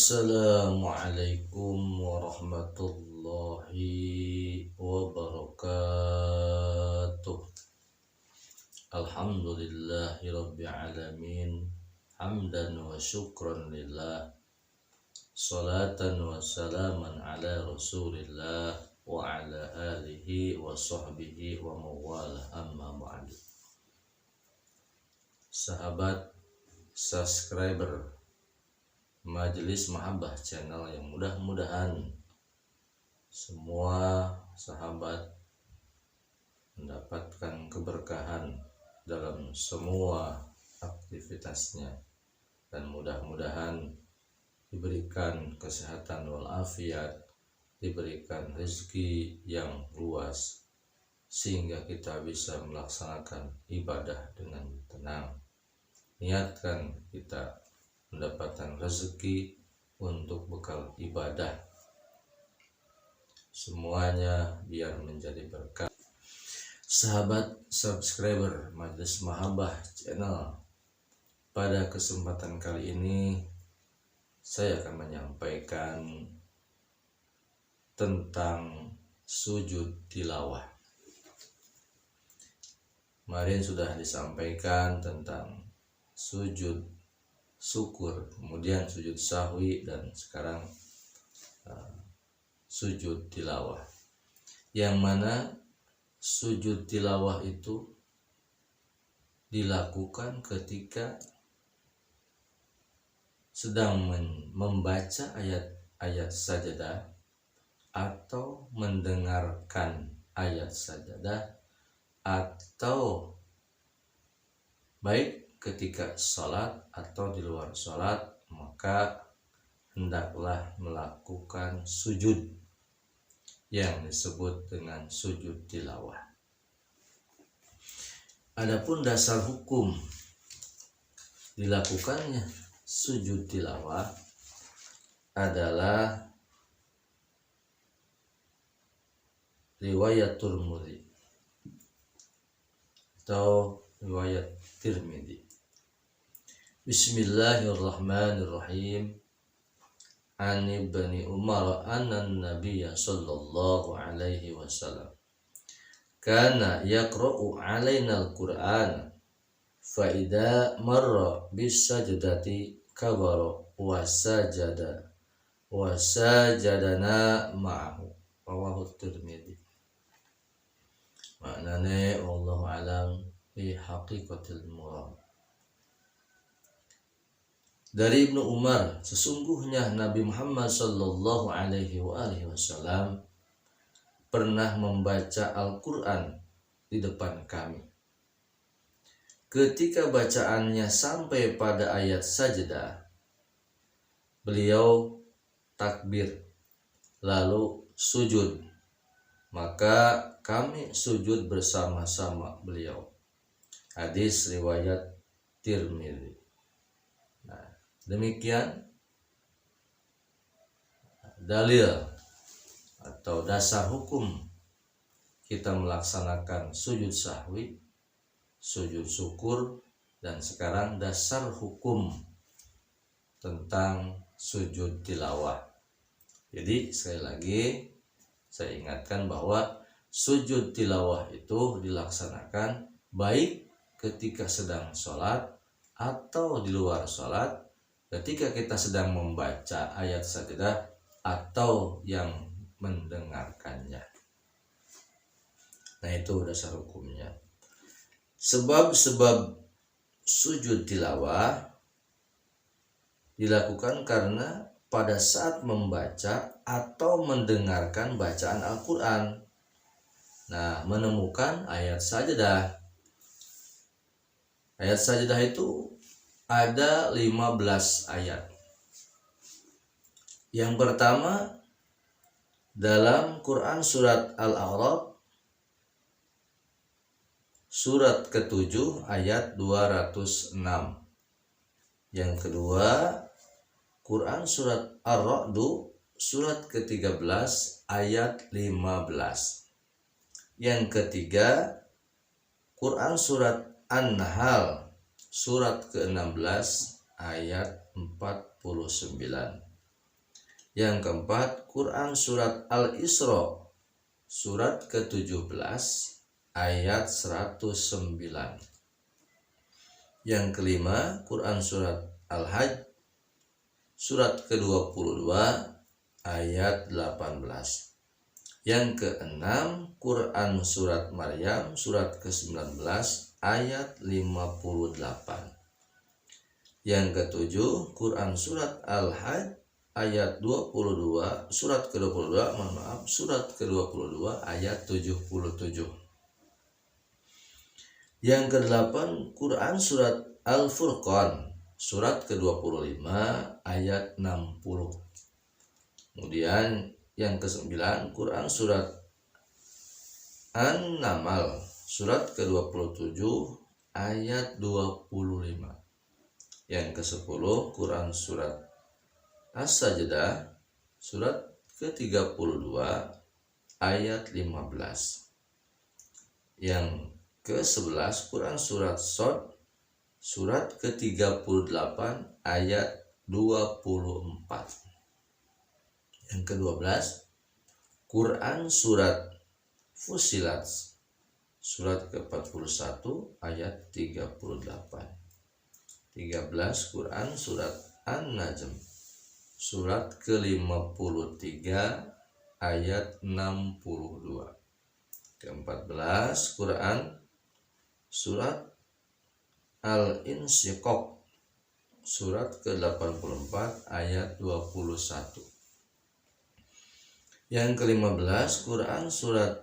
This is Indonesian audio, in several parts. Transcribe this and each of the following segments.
Assalamualaikum warahmatullahi wabarakatuh. Alhamdulillahi rabbil alamin. Hamdan wa syukran lillah. Salatan wa salaman ala rasulillah wa ala alihi wa sahbihi wa mawalah, amma ba'du. Sahabat subscriber Majelis Mahabbah channel yang mudah-mudahan semua sahabat mendapatkan keberkahan dalam semua aktivitasnya dan mudah-mudahan diberikan kesehatan walafiat, diberikan rezeki yang luas sehingga kita bisa melaksanakan ibadah dengan tenang. Niatkan kita mendapatkan rezeki untuk bekal ibadah, semuanya biar menjadi berkah. Sahabat subscriber Majelis Mahabbah channel, pada kesempatan kali ini saya akan menyampaikan tentang sujud tilawah. Kemarin sudah disampaikan tentang sujud syukur, kemudian sujud sahwi, dan sekarang sujud tilawah. Yang mana sujud tilawah itu dilakukan ketika sedang membaca ayat-ayat sajadah atau mendengarkan ayat sajadah, atau baik ketika sholat atau di luar sholat, maka hendaklah melakukan sujud yang disebut dengan sujud tilawah. Adapun dasar hukum dilakukannya sujud tilawah adalah riwayat Tirmidzi atau riwayat Tirmidzi. Bismillahirrahmanirrahim. An Ibni Umar anna Nabiyya sallallahu alaihi wasallam kana yaqra'u alaina al-Qur'an fa idza marra bis sajdati kabara wa sajadana ma'ahu. Rawahu Tirmidzi. Maknane wallahu alam fi haqiqatil murad. Dari Ibnu Umar, sesungguhnya Nabi Muhammad sallallahu alaihi wasallam pernah membaca Al-Quran di depan kami. Ketika bacaannya sampai pada ayat sajdah, beliau takbir lalu sujud, maka kami sujud bersama-sama beliau. Hadis riwayat Tirmidzi. Demikian dalil atau dasar hukum kita melaksanakan sujud sahwi, sujud syukur, dan sekarang dasar hukum tentang sujud tilawah. Jadi sekali lagi saya ingatkan bahwa sujud tilawah itu dilaksanakan baik ketika sedang sholat atau di luar sholat, ketika kita sedang membaca ayat sajdah atau yang mendengarkannya. Nah, itu dasar hukumnya. Sebab-sebab sujud tilawah dilakukan karena pada saat membaca atau mendengarkan bacaan Al-Quran, menemukan ayat sajdah. Ayat sajdah itu ada 15 ayat. Yang pertama dalam Quran surat Al-A'raf surat ke-7 ayat 206. Yang kedua Quran surat Ar-Ra'd surat ke-13 ayat 15. Yang ketiga Quran surat An-Nahl surat ke-16 ayat 49. Yang keempat, Quran surat Al-Isra surat ke-17 ayat 109. Yang kelima, Quran surat Al-Hajj surat ke-22 ayat 18. Yang keenam, Quran surat Maryam surat ke-19 ayat 58. Yang ketujuh, Quran surat Al-Hajj ayat 22 surat ke-22 surat ke-22 ayat 77. Yang kedelapan, Quran surat Al-Furqan surat ke-25 ayat 60. Kemudian yang ke-9, Quran surat An-Naml surat ke-27 ayat 25. Yang ke-10, Quran surat As-Sajdah surat ke-32 ayat 15. Yang ke-11, Quran surat Shad surat ke-38 ayat 24. Yang ke-12, Quran surat Fussilat surat ke-41 ayat 38. 13, Quran surat An-Najm surat ke-53 ayat 62. Ke-14, Quran surat Al-Insyiqaq surat ke-84 ayat 21. Yang ke-15, Quran surat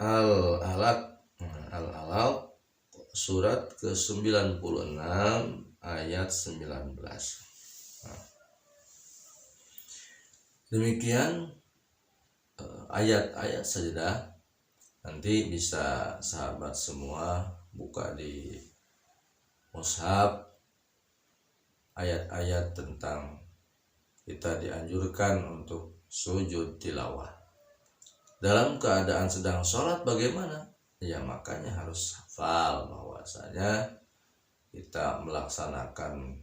Al-Alaq surat ke-96 ayat 19. Demikian ayat-ayat sajdah. Nanti bisa sahabat semua buka di mushaf ayat-ayat tentang kita dianjurkan untuk sujud tilawah. Dalam keadaan sedang sholat bagaimana? Ya makanya harus hafal bahwasanya kita melaksanakan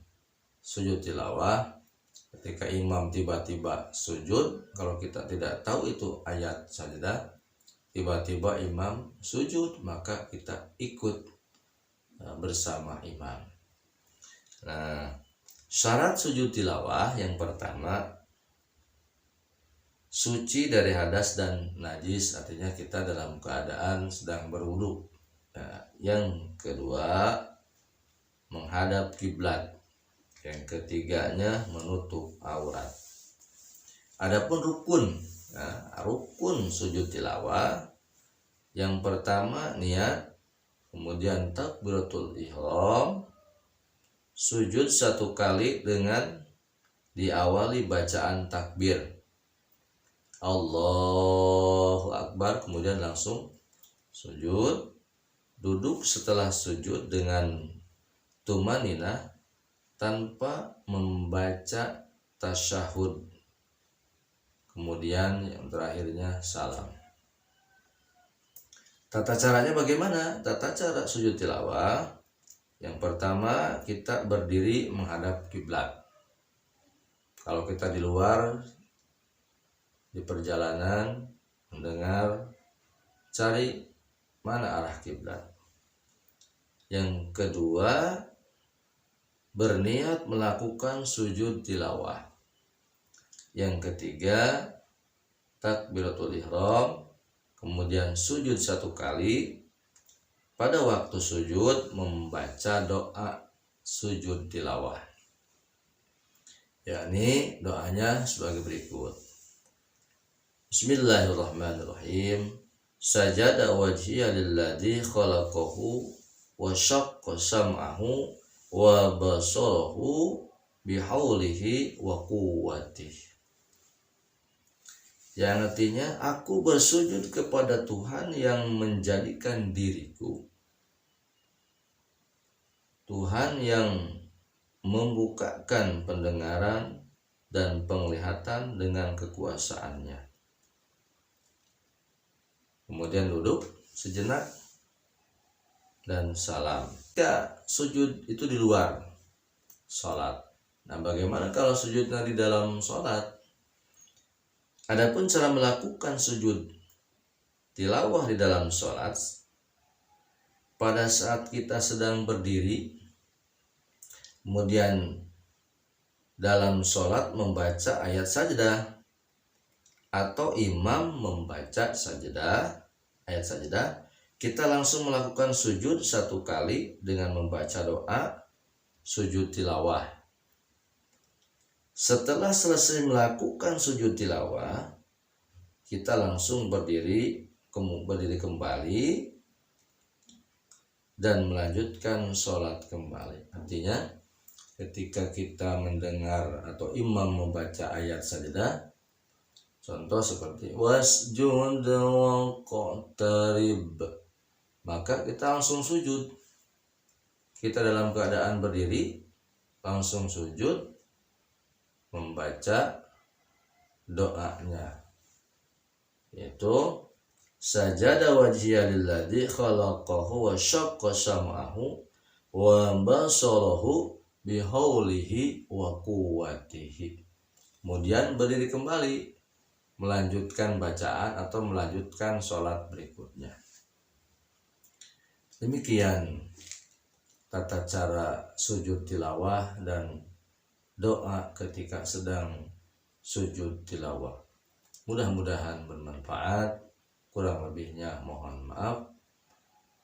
sujud tilawah ketika imam tiba-tiba sujud. Kalau kita tidak tahu itu ayat sajdah, tiba-tiba imam sujud, maka kita ikut bersama imam. Nah, syarat sujud tilawah yang pertama, suci dari hadas dan najis, artinya kita dalam keadaan sedang berwudu. Nah, yang kedua, menghadap kiblat. Yang ketiganya, menutup aurat. Adapun rukun, rukun sujud tilawah, yang pertama niat, kemudian takbiratul ihram, sujud satu kali dengan diawali bacaan takbir Allahu Akbar, kemudian langsung sujud, duduk setelah sujud dengan tumaninah tanpa membaca tasyahud, kemudian yang terakhirnya salam. Tata caranya bagaimana? Tata cara sujud tilawah, yang pertama kita berdiri menghadap kiblat. Kalau kita di luar, di perjalanan, mendengar, cari mana arah kiblat. Yang kedua, berniat melakukan sujud tilawah. Yang ketiga, takbiratul ihram, kemudian sujud satu kali. Pada waktu sujud membaca doa sujud tilawah, yakni doanya sebagai berikut. Bismillahirrahmanirrahim. Sajada wajhiya lilladzi khalaqahu wa syaqqa sam'ahu wa basarahu bihaulihi wa quwwatihi. Yang artinya, aku bersujud kepada Tuhan yang menjadikan diriku, Tuhan yang membukakan pendengaran dan penglihatan dengan kekuasaannya. Kemudian duduk sejenak dan salam. Jika sujud itu di luar sholat, nah bagaimana kalau sujudnya di dalam sholat? Adapun cara melakukan sujud tilawah di dalam sholat, pada saat kita sedang berdiri, kemudian dalam sholat membaca ayat sajdah, atau imam membaca ayat sajdah, kita langsung melakukan sujud 1 kali dengan membaca doa sujud tilawah. Setelah selesai melakukan sujud tilawah, kita langsung berdiri kembali dan melanjutkan sholat kembali. Artinya ketika kita mendengar atau imam membaca ayat sajdah, contoh seperti wasjud waqtarib, maka kita langsung sujud. Kita dalam keadaan berdiri langsung sujud membaca doanya, yaitu sajada wajhiya lilladzi khalaqahu wa syaqqa sam'ahu wa basarahu bihaulihi wa quwwatihi. Kemudian berdiri kembali melanjutkan bacaan atau melanjutkan sholat berikutnya. Demikian tata cara sujud tilawah dan doa ketika sedang sujud tilawah. Mudah-mudahan bermanfaat. Kurang lebihnya mohon maaf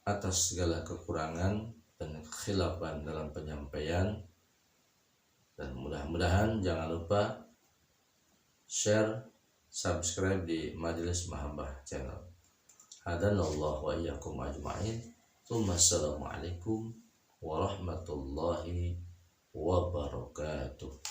atas segala kekurangan dan kekhilafan dalam penyampaian. Dan mudah-mudahan jangan lupa share, subscribe di Majelis Mahabbah channel. Hadanallahu wa iyyakum ajma'in. Assalamualaikum warahmatullahi wabarakatuh.